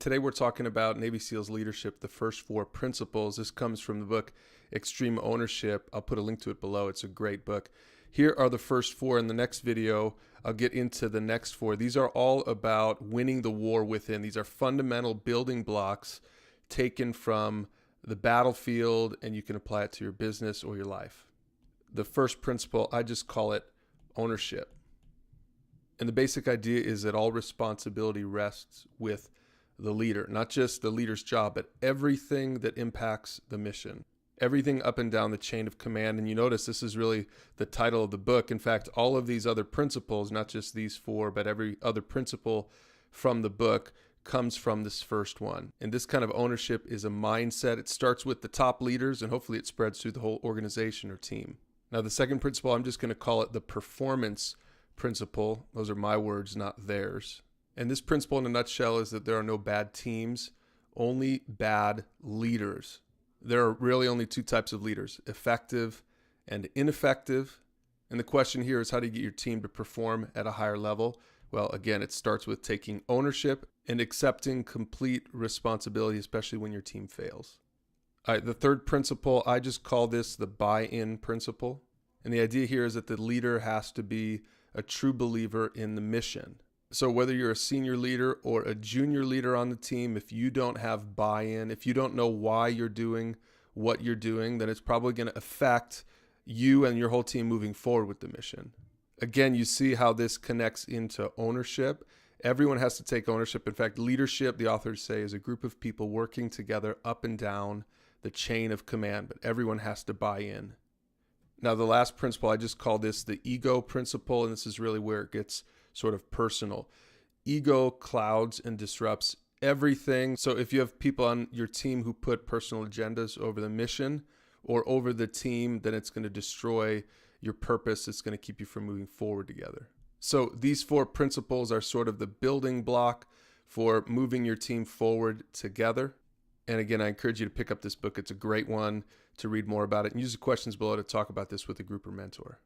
Today we're talking about Navy SEALs leadership, the first 4 principles. This comes from the book Extreme Ownership. I'll put a link to it below. It's a great book. Here are the first 4. In the next video, I'll get into the next 4. These are all about winning the war within. These are fundamental building blocks taken from the battlefield, and you can apply it to your business or your life. The first principle, I just call it ownership. And the basic idea is that all responsibility rests with the leader, not just the leader's job, but everything that impacts the mission, everything up and down the chain of command. And you notice this is really the title of the book. In fact, all of these other principles, not just these 4, but every other principle from the book comes from this first one. And this kind of ownership is a mindset. It starts with the top leaders, and hopefully it spreads through the whole organization or team. Now, the second principle, I'm just going to call it the performance principle. Those are my words, not theirs. And this principle in a nutshell is that there are no bad teams, only bad leaders. There are really only 2 types of leaders, effective and ineffective. And the question here is, how do you get your team to perform at a higher level? Well, again, it starts with taking ownership and accepting complete responsibility, especially when your team fails. All right, the third principle, I just call this the buy-in principle. And the idea here is that the leader has to be a true believer in the mission. So whether you're a senior leader or a junior leader on the team, if you don't have buy-in, if you don't know why you're doing what you're doing, then it's probably going to affect you and your whole team moving forward with the mission. Again, you see how this connects into ownership. Everyone has to take ownership. In fact, leadership, the authors say, is a group of people working together up and down the chain of command, but everyone has to buy in. Now, the last principle, I just call this the ego principle, and this is really where it gets sort of personal. Ego clouds and disrupts everything. So if you have people on your team who put personal agendas over the mission or over the team, then it's going to destroy your purpose. It's going to keep you from moving forward together. So these 4 principles are sort of the building block for moving your team forward together. And again, I encourage you to pick up this book. It's a great one to read more about it, and use the questions below to talk about this with a group or mentor.